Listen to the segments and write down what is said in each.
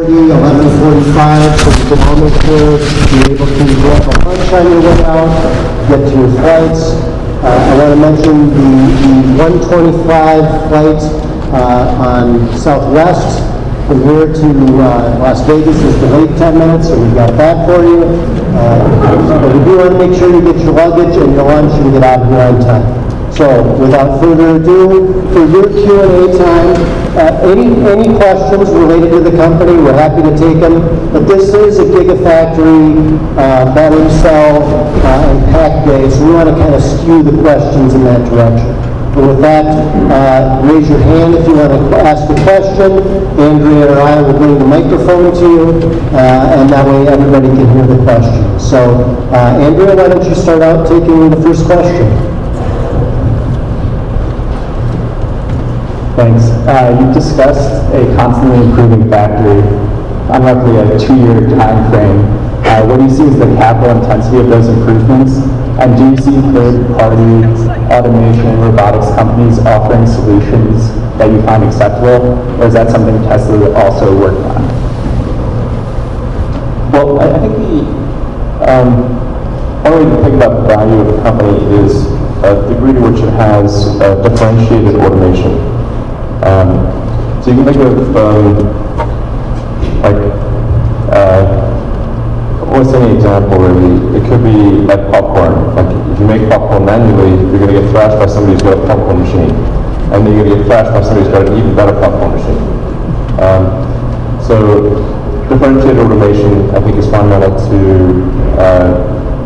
11:45, so you can all make sure you're able to grab a lunch on your way out, get to your flights. I want to mention the 125 flight on Southwest from here to Las Vegas is delayed 10 minutes, so we've got that for you. But we do want to make sure you get your luggage and your lunch and get out of here on time. So, without further ado, for your Q&A time, any questions related to the company, we're happy to take them. But this is a Gigafactory battery cell and pack day, so we want to kind of skew the questions in that direction. And with that, raise your hand if you want to ask a question. Andrea or I will bring the microphone to you, and that way everybody can hear the question. So, Andrea, why don't you start out taking the first question? Thanks. You discussed a constantly improving factory on roughly a 2-year time frame. What do you see as the capital intensity of those improvements? And do you see third-party automation and robotics companies offering solutions that you find acceptable? Or is that something Tesla also worked on? Well, I think one way to think about the value of a company is the degree to which it has differentiated automation. So you can think of almost any example really. It could be like popcorn. Like if you make popcorn manually, you're going to get thrashed by somebody who's got a popcorn machine, and then you're going to get thrashed by somebody who's got an even better popcorn machine. So differentiated automation, I think, is fundamental to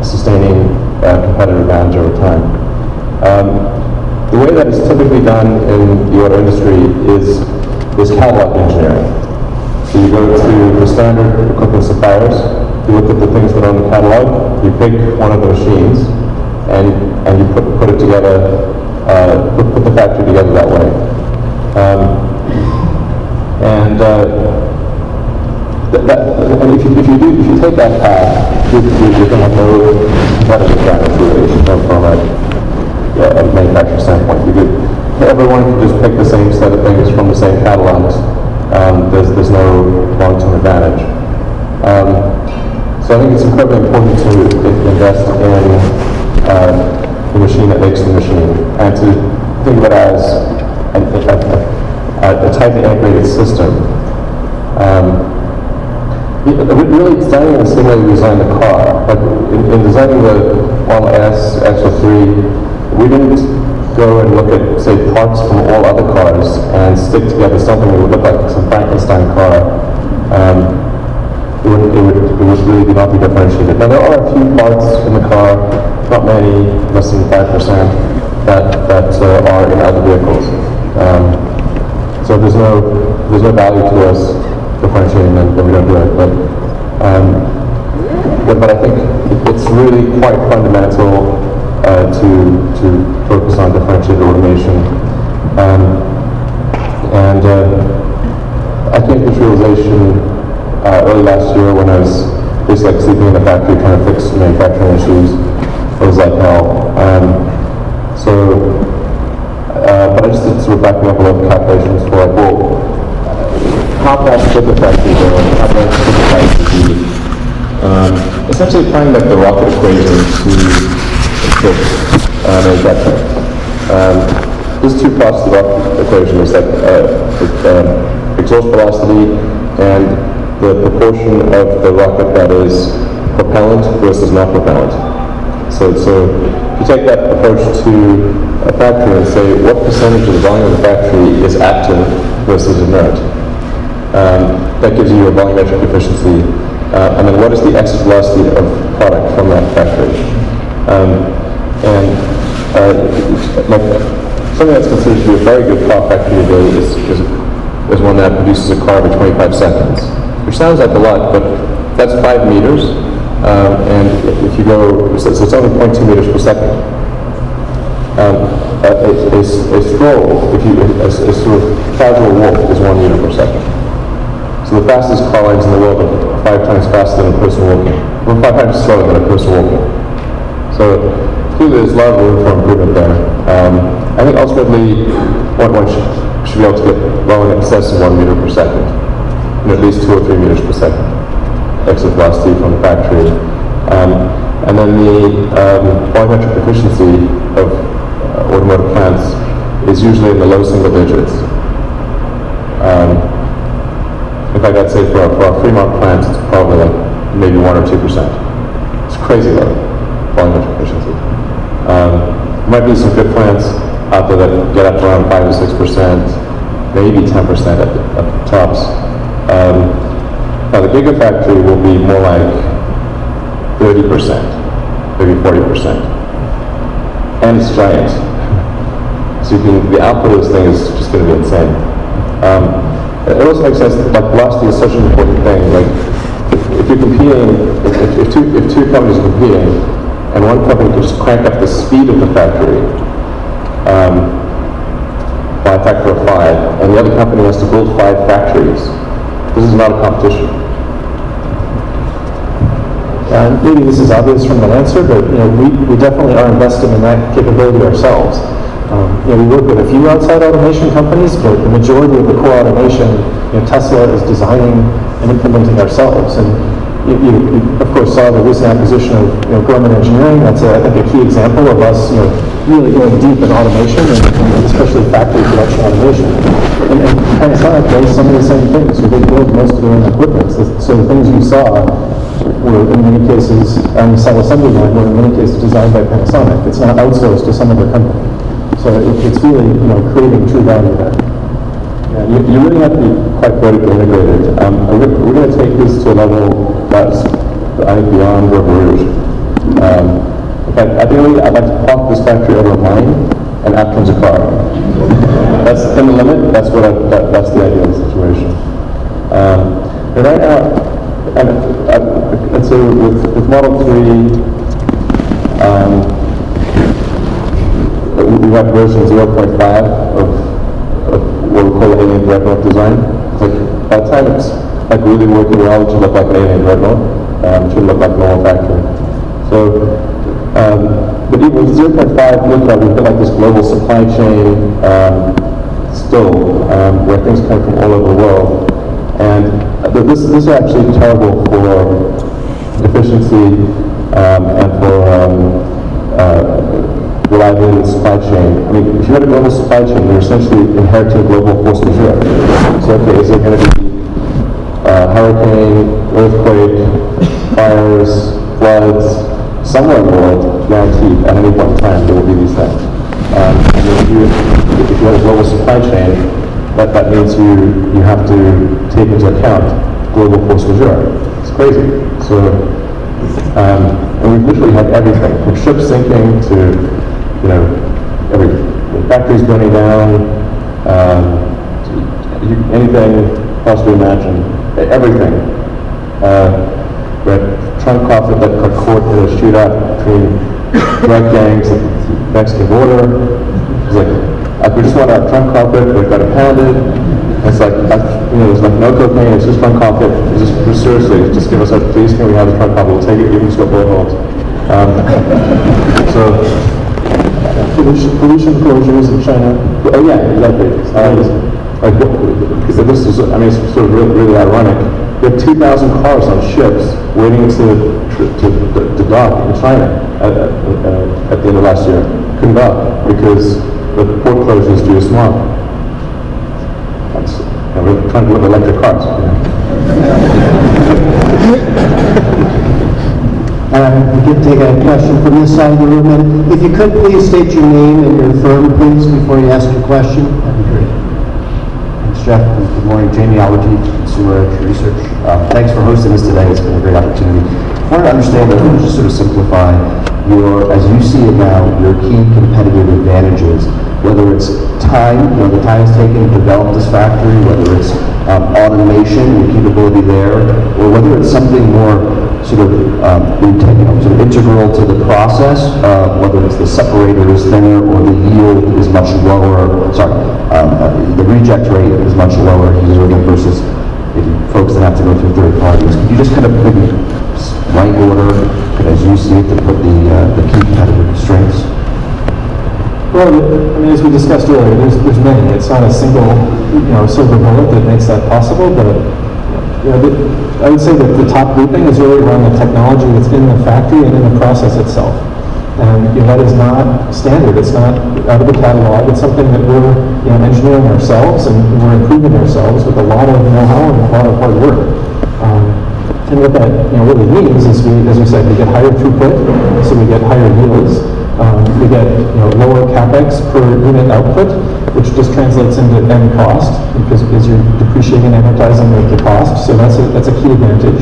sustaining competitive advantage over time. The way that it's typically done in the auto industry is catalog engineering. So you go to the standard equipment suppliers, you look at the things that are on the catalog, you pick one of the machines, and you put it together, put the factory together that way. And if you take that path, you're going to have no competitive advantage really from a manufacturing standpoint. Everyone can just pick the same set of things from the same catalogs. There's no long-term advantage. So I think it's incredibly important to invest in the machine that makes the machine, and to think of it as a tightly integrated system. Really, it's done in the same way we designed the car. Like in designing the Model S, X, or 3, we didn't go and look at, say, parts from all other cars and stick together something that would look like some Frankenstein car. It would really not be differentiated. Now, there are a few parts in the car, not many, less than 5%, that are in other vehicles. So there's no value to us differentiating them, but we don't do it. But I think it's really quite fundamental to focus on differentiated automation. I came to this realization early last year when I was basically like sleeping in the factory trying to fix manufacturing issues. It was like hell. But I just did sort of backing up a lot of calculations for like, well, how fast could the factory go? How fast could the factory be? Essentially applying like the rocket equation to manufacturing. There's two parts to the rocket equation. There's like exhaust velocity and the proportion of the rocket that is propellant versus not propellant. So if you take that approach to a factory and say what percentage of the volume of the factory is active versus inert, that gives you a volumetric efficiency. And then what is the exit velocity of product from that factory? Like something that's considered to be a very good car factory today is one that produces a car every 25 seconds, which sounds like a lot, but that's 5 meters, and if you go, so it's only 0.2 meters per second. A stroll, a sort of casual walk is 1 meter per second. So the fastest car lines in the world are 5 times faster than a person walking, or 5 times slower than a person walking. So clearly there's a lot of room for improvement there. I think ultimately one should be able to get well in excess of 1 meter per second. at least 2 or 3 meters per second exit velocity from the factory. And then the volumetric efficiency of automotive plants is usually in the low single digits. In fact, I'd say for our Fremont plants, it's probably like maybe 1 or 2%. It's crazy low volumetric efficiency. Might be some good plants out there that get up around 5 to 6%, maybe 10% at the tops. Now the Gigafactory will be more like 30%, maybe 40%. And it's giant. So the output of this thing is just going to be insane. It also makes sense that velocity is such an important thing. Like, if you're competing, if two companies are competing, and one company can just crank up the speed of the factory by a factor of 5, and the other company has to build 5 factories, this is not a competition. And maybe this is obvious from the answer, but we definitely are investing in that capability ourselves. We work with a few outside automation companies, but the majority of the core automation, Tesla is designing and implementing ourselves. And you of course saw the recent acquisition of Gorman Engineering. That's I think a key example of us really going deep in automation, and especially factory production automation. And Panasonic does some of the same things. So they build most of their own equipment. So the things you saw were in many cases on the cell assembly line were in many cases designed by Panasonic. It's not outsourced to some other company. So it's really creating true value there. Yeah, you really have to be quite vertically integrated. We're going to take this to a level that's, I think, beyond River Rouge. In fact, ideally, I'd like to park this factory over a mine and out comes a car. That's in the limit. That's the ideal situation. And right now, I'd say with Model 3, we have version 0.5 of what we call alien dreadnought design. It's like, by the time it's like really working well, it should look like an alien dreadnought. It should look like a normal factory. So, but even with 0.5, look like we've got like this global supply chain still, where things come from all over the world. And this is actually terrible for efficiency and for reliability of the supply chain. I mean, if you have a global supply chain, you're essentially inheriting global force majeure. So, okay, is there going to be hurricane, earthquake, fires, floods, somewhere in the world, guaranteed, at any point in time, there will be these things. And if you have a global supply chain, that means you have to take into account global force majeure. It's crazy. So, and we've literally had everything, from ships sinking to every factories burning down, anything possibly imagine, everything. We had trunk carpet that got caught in a shootout between drug gangs at the Mexican border. It's like, we just want our trunk carpet, we've got it pounded. It's like, there's like no cocaine, it's just trunk carpet. It's just seriously, just give us please, can we have the trunk carpet? We'll take it, even if it's got bullet holes. Pollution closures in China. Oh yeah, exactly. Because this is, it's sort of really ironic. We have 2,000 cars on ships waiting to dock in China at the end of last year. Couldn't dock because the port closures due to smog. We're trying to live electric cars. We can take a question from this side of the room. And if you could please state your name and your firm, please, before you ask your question, that'd be great. Thanks, Jeff. Good morning. Jamie Allergy, Consumer Edge Research. Thanks for hosting this today. It's been a great opportunity. I wanted to understand, I want to just sort of simplify as you see it now, your key competitive advantages, whether it's time, the time it's taken to develop this factory, whether it's automation, your capability there, or whether it's something more sort of integral to the process, whether it's the separator is thinner or the yield is much lower, the reject rate is much lower versus folks that have to go through third parties. Could you just kind of maybe rank order, as you see it, to put the key competitive strengths? Well, as we discussed earlier, there's many. It's not a single, silver bullet that makes that possible, but I would say that the top grouping is really around the technology that's in the factory and in the process itself. And that is not standard. It's not out of the catalog. It's something that we're engineering ourselves, and we're improving ourselves with a lot of know-how and a lot of hard work. And what that really means is, as we said, we get higher throughput, so we get higher yields. We get lower capex per unit output, which just translates into end cost because you're depreciating and amortizing the cost. So that's a key advantage.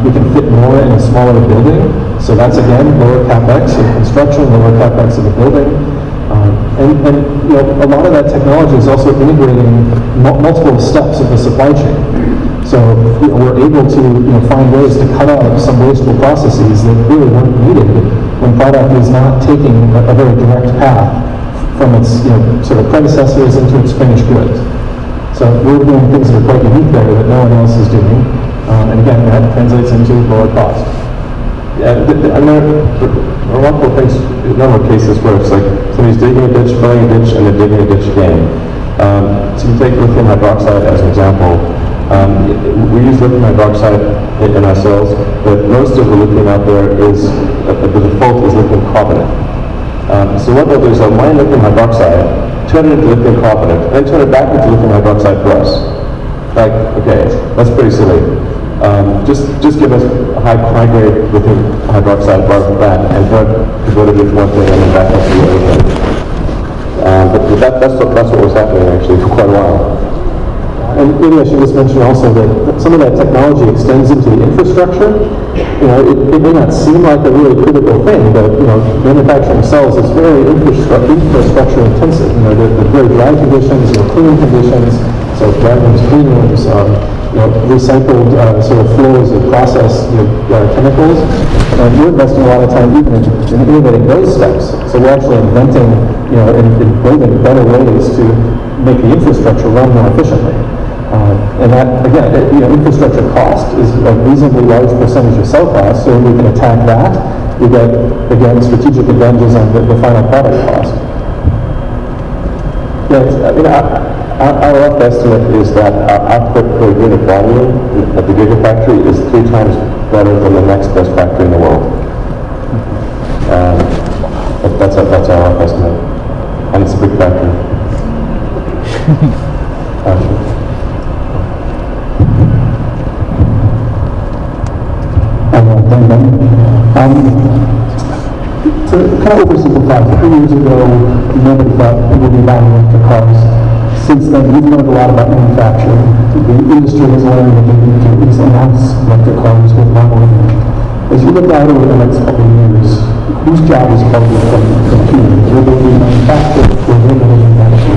We can fit more in a smaller building, so that's again lower capex of construction, lower capex of the building. And a lot of that technology is also integrating multiple steps of the supply chain. So we're able to find ways to cut out some wasteful processes that really weren't needed when product is not taking a very direct path from its sort of predecessors into its finished goods. So we're doing things that are quite unique there that no one else is doing. And again, that translates into lower cost. Yeah, I mean, there are multiple things, a number of cases where it's like somebody's digging a ditch, filling a ditch, and they're digging a ditch again. So you take lithium hydroxide as an example. We use lithium hydroxide in our cells, but most of the lithium out there is, the default is lithium carbonate. So what they'll do is they'll mine lithium hydroxide, turn it into lithium carbonate, and then turn it back into lithium hydroxide for us. Like, okay, that's pretty silly. Just give us a high grade lithium hydroxide rather than that, and convert it into one thing and then back up to the other thing. But that's what was happening actually for quite a while. And maybe I should just mention also that some of that technology extends into the infrastructure. It may not seem like a really critical thing, but manufacturing cells is very infrastructure intensive. The very dry conditions, cleaning conditions, so dry rooms, clean rooms, recycled sort of flows of process chemicals. We're investing a lot of time even in innovating those steps. So we're actually inventing, and building better ways to make the infrastructure run more efficiently. And that, again, infrastructure cost is a reasonably large percentage of cell cost, so we can attack that. We get, again, strategic advantages on the final product cost. Our rough estimate is that our output per unit volume at the Gigafactory is 3 times better than the next best factory in the world. That's our rough estimate, and it's a big factory. To kind of oversimplify, 3 years ago, nobody thought people would be buying electric cars. Since then, we've learned a lot about manufacturing. The industry has learned that they need to at least announce electric cars with model image. As you look out over the next couple of years, whose job is probably from here? Will they be manufactured, or will they manufacture?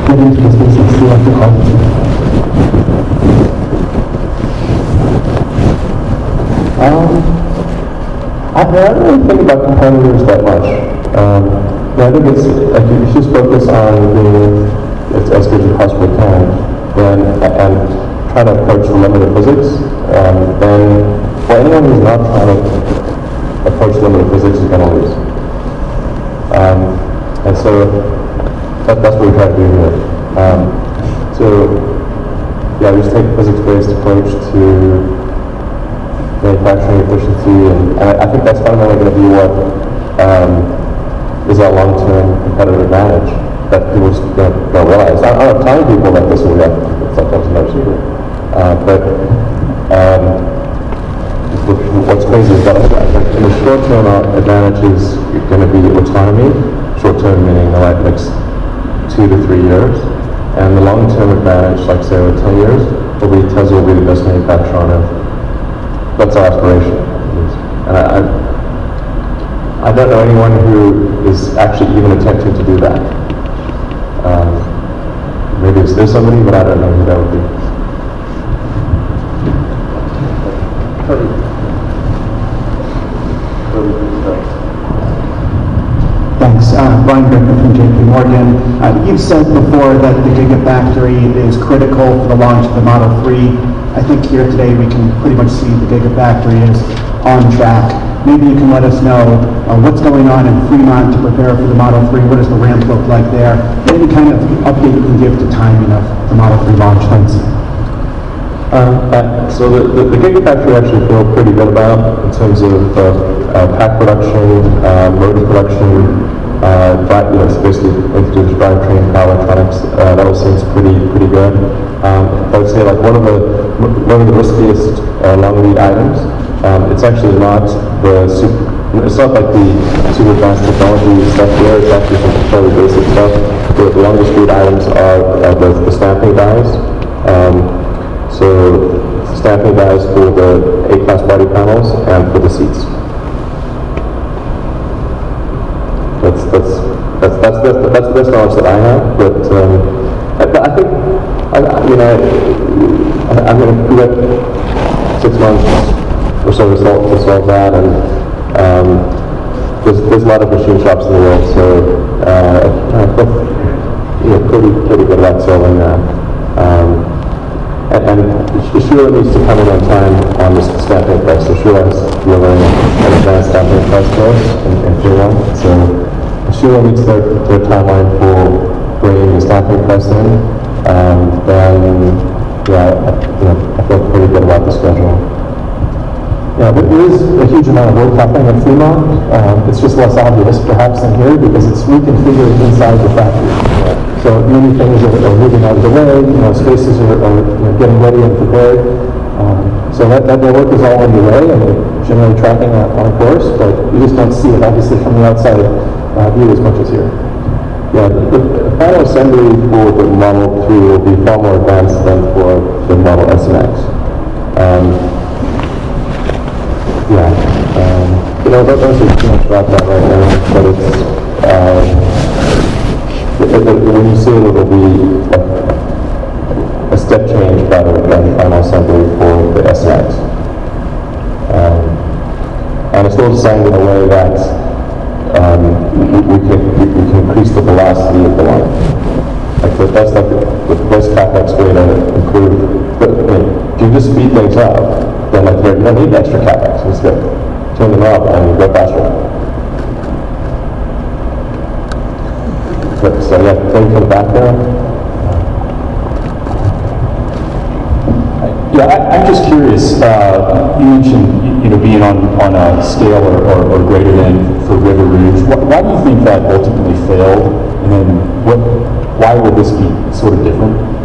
Get into this business, the electric car business? I don't really think about competitors that much. I think it's like you just focus on being as good as you possibly can, and try to approach the limit of physics. Then, for anyone who's not trying to approach the limit of physics is going to lose. And so that's what we try to do here. We just take a physics-based approach to manufacturing efficiency, and I think that's fundamentally going to be what is our long-term competitive advantage that people just don't realize. I don't have time people like this will react. Sometimes no secret. But what's crazy is that in the short term, our advantage is going to be autonomy. Short term meaning the next 2 to 3 years, and the long-term advantage, like say over 10 years, will be Tesla will be the best manufacturer on earth. That's our aspiration. And I don't know anyone who is actually even attempting to do that. Maybe there's somebody, but I don't know who that would be. Thanks. Brian Griffin from JP Morgan. You've said before that the Gigafactory is critical for the launch of the Model 3. I think here today we can pretty much see the Gigafactory is on track. Maybe you can let us know what's going on in Fremont to prepare for the Model 3. What does the ramp look like there? Any kind of update you can give to timing of the Model 3 launch? Thanks. So the Gigafactory I actually feel pretty good about in terms of pack production, motor production, it's basically introduced drivetrain, power electronics. That all seems pretty good. I would say like one of the riskiest long lead items. It's actually not it's not like the super advanced technology stuff there. It's actually some fairly basic stuff. The longest lead items are the stamping dies. So stamping dies for the A-class body panels and for the seats. That's the best knowledge that I have. But I think I'm going to give it 6 months or so to solve that, and there's a lot of machine shops in the world, so I feel pretty good about solving that. And Sheila needs to come in on time on this stamping press. So Sheila has delivering an advanced stamping press to us in Tier 1. So Sheila meets their timeline for bringing the stamping press in. Then, I feel pretty good about the schedule. Yeah, there is a huge amount of work happening at Fremont. It's just less obvious perhaps than here because it's reconfigured inside the factory. So many things are moving out of the way, spaces are getting ready and prepared. So that work is all underway and we're generally tracking on course, but you just don't see it obviously from the outside view as much as here. Yeah, the final assembly for the Model 3 will be far more advanced than for the Model S and X. Don't say too much about that right now, but when you see it, it'll be like a step change by the final assembly for the S and X. And it's still designed in a way that we can increase the velocity of the line. That's like the best CapEx way to improve. But if you just speed things up, then you don't need extra CapEx. It's good. Turn them up and go faster. So yeah, thank you for the back there. Yeah, I'm just curious. You mentioned, being on a scale or greater than for River Rouge. Why do you think that ultimately failed? And then why will this be sort of different?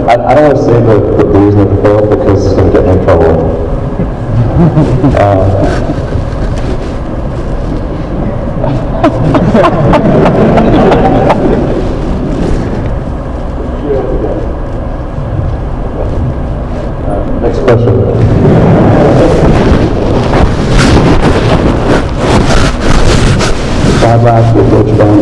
I don't want to say the reason it failed because it's going to get me in trouble. Next question. Bob Lash with Deutsche Bank.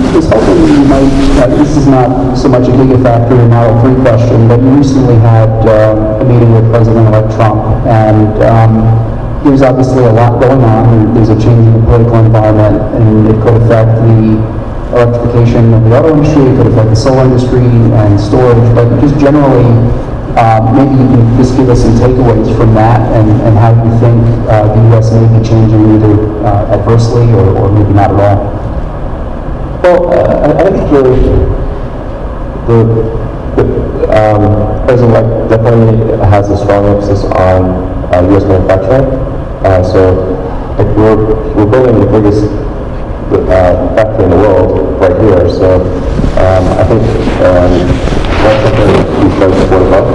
Was hoping you might, this is not so much a Gigafactory or Model 3 question, but you recently had a meeting with President-elect Trump, and there's obviously a lot going on. There's a change in the political environment, and it could affect the electrification of the auto industry, it could affect the solar industry and storage, but just generally, maybe you can just give us some takeaways from that and how you think the U.S. may be changing either adversely or maybe not at all. Well, I think the President-elect definitely has a strong emphasis on U.S. manufacturing. So we're building the biggest factory in the world right here. So I think that's something we try to support about.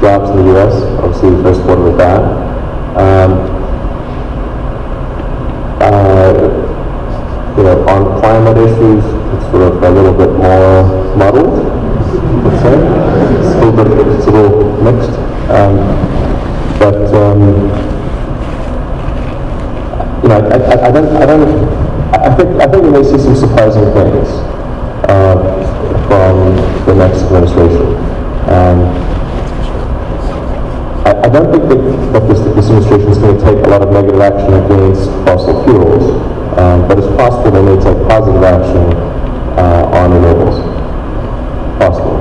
Jobs in the U.S. obviously we're very supportive of that. On climate issues, it's sort of a little bit more muddled, let's say. It's a little mixed. I think we may see some surprising things from the next administration. I don't think that this administration is going to take a lot of negative action against fossil fuels, but it's possible positive action on renewables possible?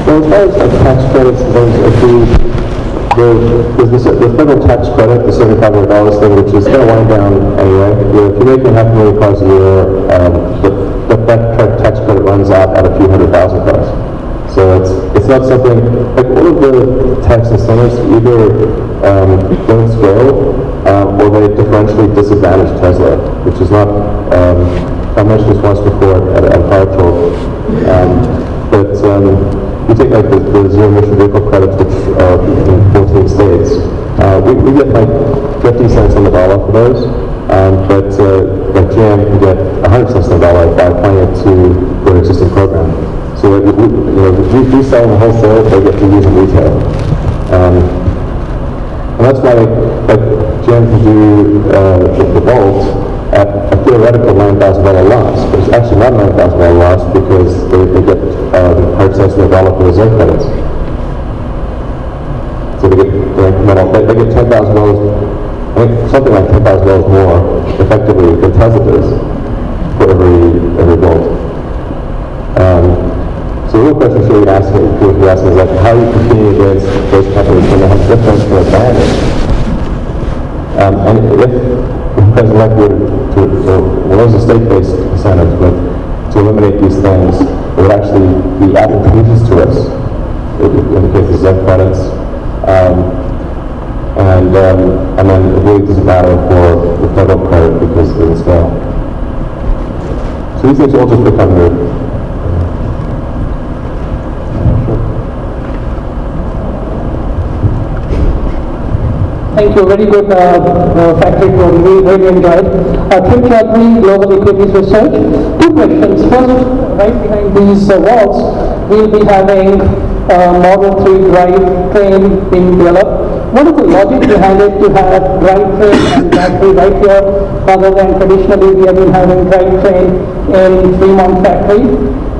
Well, as far as like tax credits and things, there's the federal tax credit, the $7,500 thing, which is going to wind down anyway. If you're making $500,000 a year, that tax credit runs out at a few $100,000. So it's not something, like all of the tax incentives either don't scale or they differentially disadvantage Tesla, which is not, I mentioned this once before at Power Talk, but you take like the zero emission vehicle credits, which are in 14 states, we get like 50 cents on the dollar for those, but like GM can get 100 cents on the dollar by applying it to their existing program. So like, we sell in the wholesale, they get to use in retail. And that's why like GM can do the Volt at a theoretical $9,000 loss, but it's actually not a $9,000 loss because they get 100 cents on the dollar for the ZEC credits. So they get $10,000, I think something like $10,000 more effectively than Tesla does for every Volt. So the real question you're asking is like, how are you competing against those companies when they have differential advantage? And if President-elect were to state-based incentives, but to eliminate these things, it would actually be advantageous to us in the case of ZEC credits. And then it really doesn't matter for the federal credit because of the scale. So these things all just become new. Thank you. Very good factory tour. We really enjoyed. Kim Chaudhary, Global Equities Research. Two questions. First, right behind these walls, we'll be having Model 3 drive-train being developed. What is the logic behind it to have drive-train and battery right here, rather than traditionally we have been having drive-train in Fremont factory?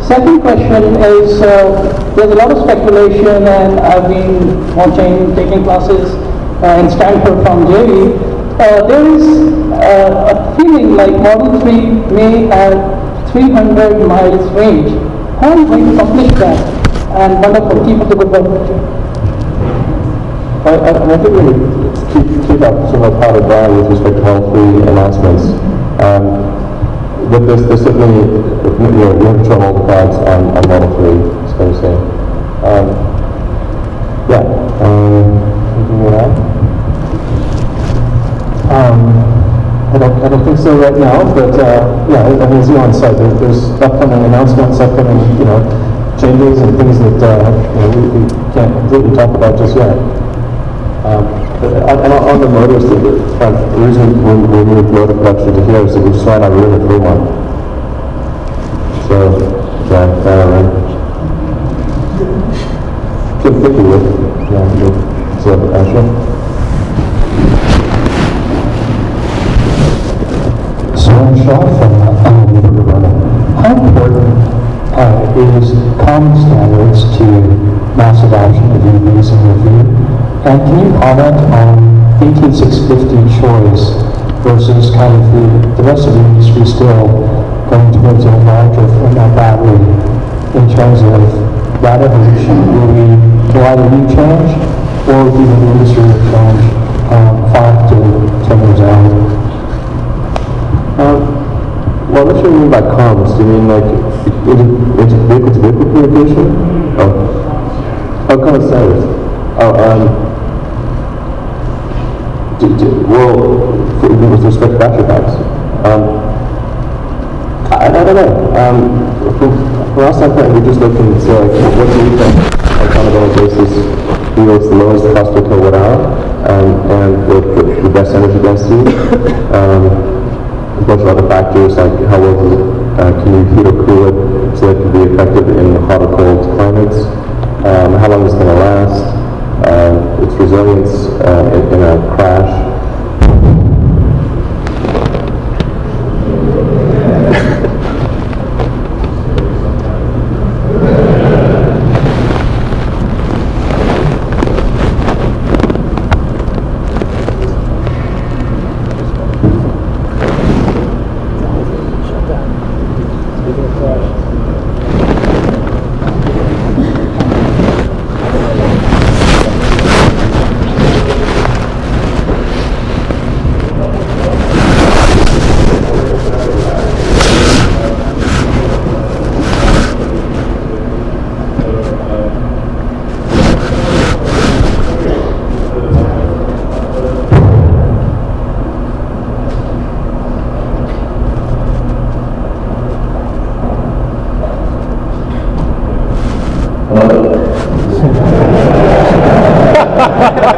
Second question is, there's a lot of speculation, and I've been taking classes in Stanford from JV. There is a feeling like Model 3 may have 300 miles range. How are you going to accomplish that? And wonderful, keep up the good work. I think we would keep up some of the powder dry with respect to Model 3 announcements. But there's certainly, we have shown all the cards on Model 3, so to say. Anything more to I don't think so right now, but as Elon said, there's upcoming announcements, upcoming changes and things that we can't completely talk about just yet. And on the motors, the reason we moved motor production to here is that we just ran out of room at Fremont. So, right. Couldn't think of it. So, sure. Shaw from how important is common standards to mass adoption of EVs in your view? And can you comment on 18650 choice versus kind of the rest of the industry still going towards a larger format battery in terms of that evolution? Will either you change or do the industry will change 5 to 10 years out? Well, I'm not sure what you mean by comms. Do you mean like vehicle-to-vehicle communication? Oh, common standards. With respect to battery packs, I don't know. From our standpoint, we're just looking to say, like, what do we think on a daily basis yields the lowest cost per kilowatt hour and the best energy density. A bunch of other factors like how well does it, can you heat or cool it so it can be effective in hot or cold climates, how long it's going to last, its resilience in a crash. So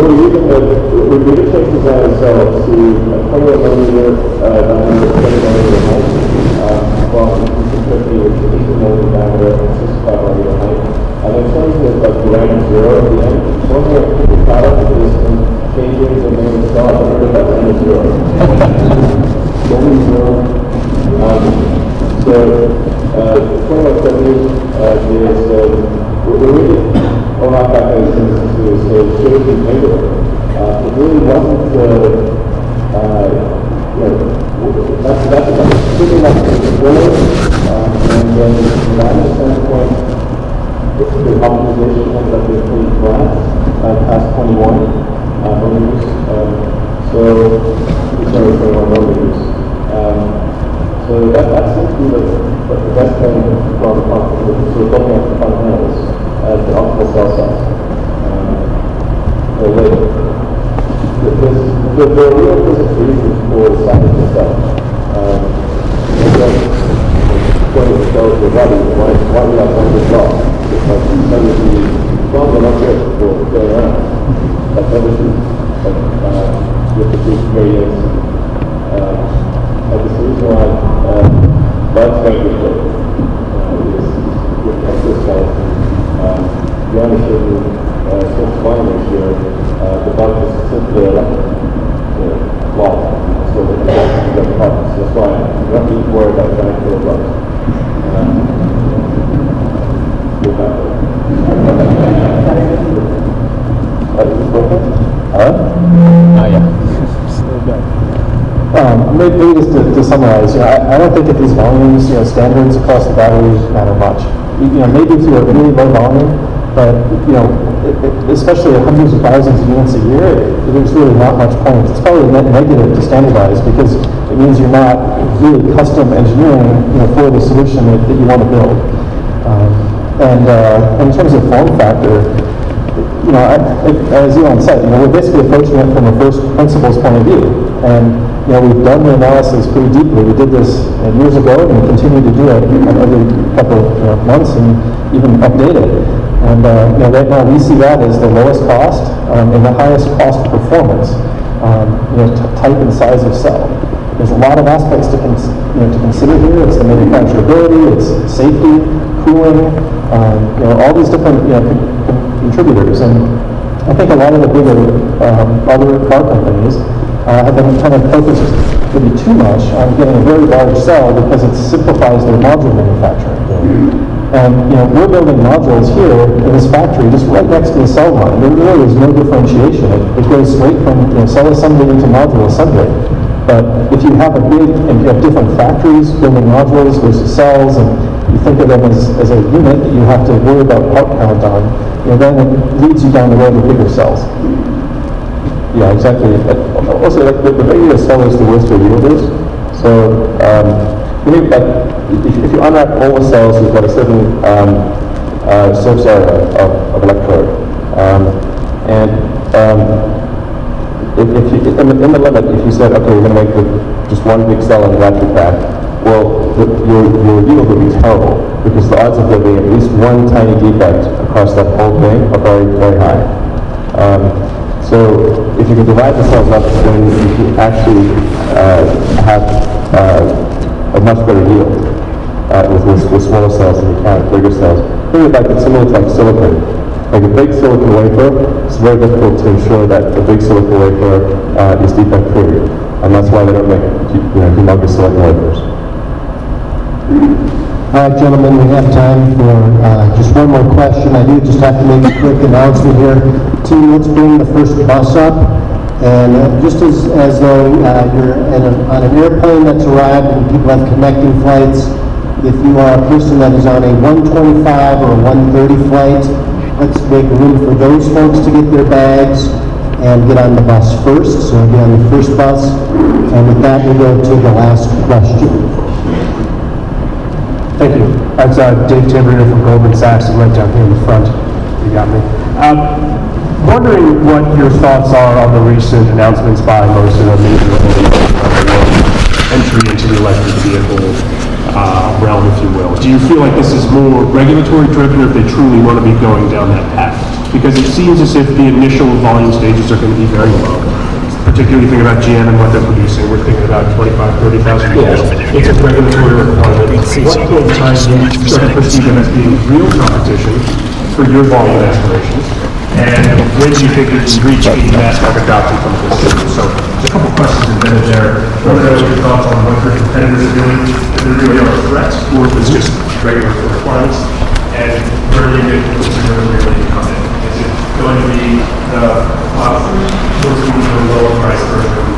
we're going to change design ourselves to a 21 millimeter diameter, 20 millimeter height, from 250 or 18 millimeter diameter and 65 millimeter height. And in terms of like ground zero at the end, once we have the product is changing the main install, we're going to have ground zero. Ground zero. So 2170 is we're really on our calculations to say should be bigger. It really wasn't that's pretty much the filler, and then from that standpoint, the optimization ends up being pretty flat past 21 millimeters. So sorry, 21 millimeters. So that seems to be the best thing from looking at the fundamentals as the optimal cell size. The real physics reasons for the size of the cell. According to cells, the body, why we have one big cell? Because some of the cells are not good for going around. Like everything, you have to do gradients. And this is the reason why that's going to be good. With this cell. The ownership of flying ratio, the bike is simply like block. So they can get parts. That's why you don't need to worry about trying to kill bugs. Maybe just to summarize, I don't think at these volumes, standards across the battery matter much. Maybe if you're a really low volume, but especially hundreds of thousands of units a year, there's really not much point. It's probably a net negative to standardize because it means you're not really custom engineering, for the solution that you want to build. And in terms of form factor, as Elon said, we're basically approaching it from a first principles point of view. And we've done the analysis pretty deeply. We did this years ago, and we continue to do it every couple of months and even update it. And right now we see that as the lowest cost and the highest cost performance. Type and size of cell. There's a lot of aspects to consider here. It's the manufacturability, it's safety, cooling, all these different contributors. And I think a lot of the bigger other car companies have been kind of focused maybe too much on getting a very large cell because it simplifies their module manufacturing. And we're building modules here in this factory just right next to the cell line. There really is no differentiation. It goes straight from cell assembly into module assembly. But if you have and you have different factories building modules versus cells, and you think of them as a unit that you have to worry about part count on, then it leads you down the road with bigger cells. Yeah, exactly. Also, like the bigger a cell is, the worse your yield is. So, if you unwrap all the cells, you've got a certain surface area of electrode. If you, in the limit, if you said, okay, we're going to make just one big cell in the battery pack, well, your yield would be terrible because the odds of there being at least one tiny defect across that whole thing are very, very high. So if you can divide the cells up, then you can actually have a much better yield with smaller cells than you can with bigger cells. Think about it similar to like silicon. Like a big silicon wafer, it's very difficult to ensure that a big silicon wafer is defect free, and that's why they don't make humongous silicon wafers. All right, gentlemen, we have time for just one more question. I do just have to make a quick announcement here. Team, let's bring the first bus up. And just as though you're on an airplane that's arrived and people have connecting flights, if you are a person that is on a 125 or a 130 flight, let's make room for those folks to get their bags and get on the bus first. So be on the first bus. And with that, we'll go to the last question. Thank you. That's Dave Tamburino from Goldman Sachs, and right down here in the front. You got me. Wondering what your thoughts are on the recent announcements by most of the major entry into the electric vehicle realm, if you will. Do you feel like this is more regulatory driven, or if they truly want to be going down that path? Because it seems as if the initial volume stages are going to be very low. Particularly thinking about GM and what they're producing, we're thinking about 25,000, 30,000 units. It's a regulatory requirement. What point in time do you start to perceive them as being real competition for your volume aspirations? And when do you think we can reach the mass market adoption from this system? So there's a couple questions embedded there. What are your thoughts on what your competitors are doing? If there really are threats, or if it's just regulatory requirements? And where do you think the consumer really come in? Is it going to be the Model 3, or is it going to be the lower price version?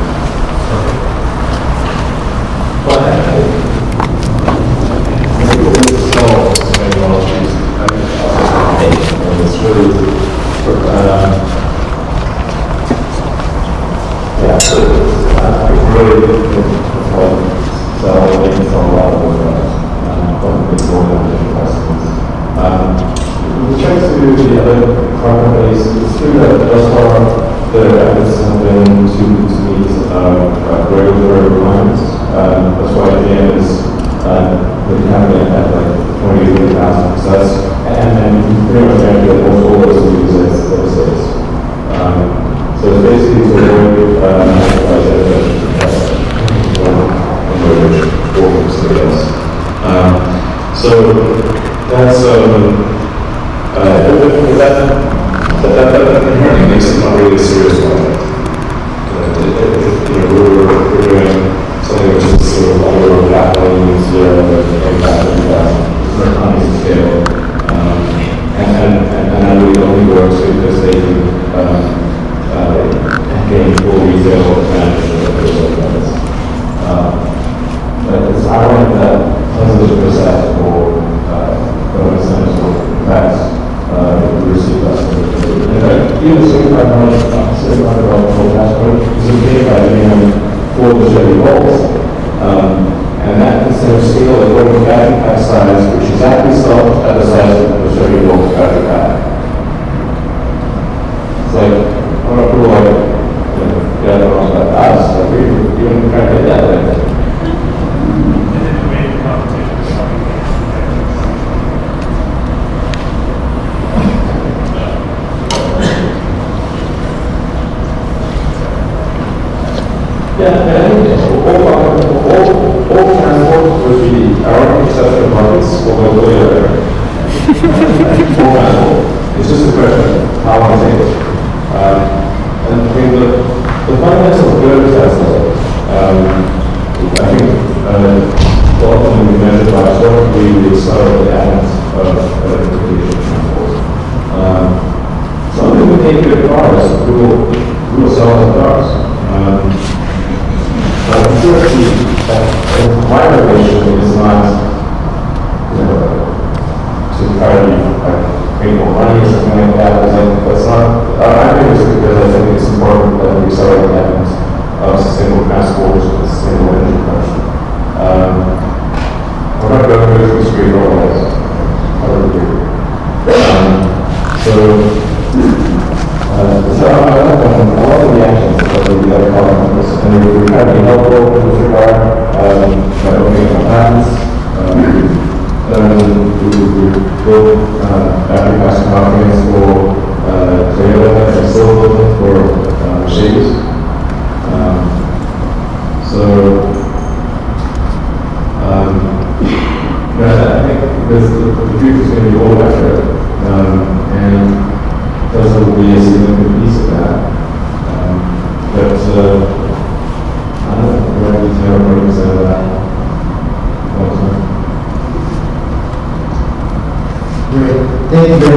Thank you very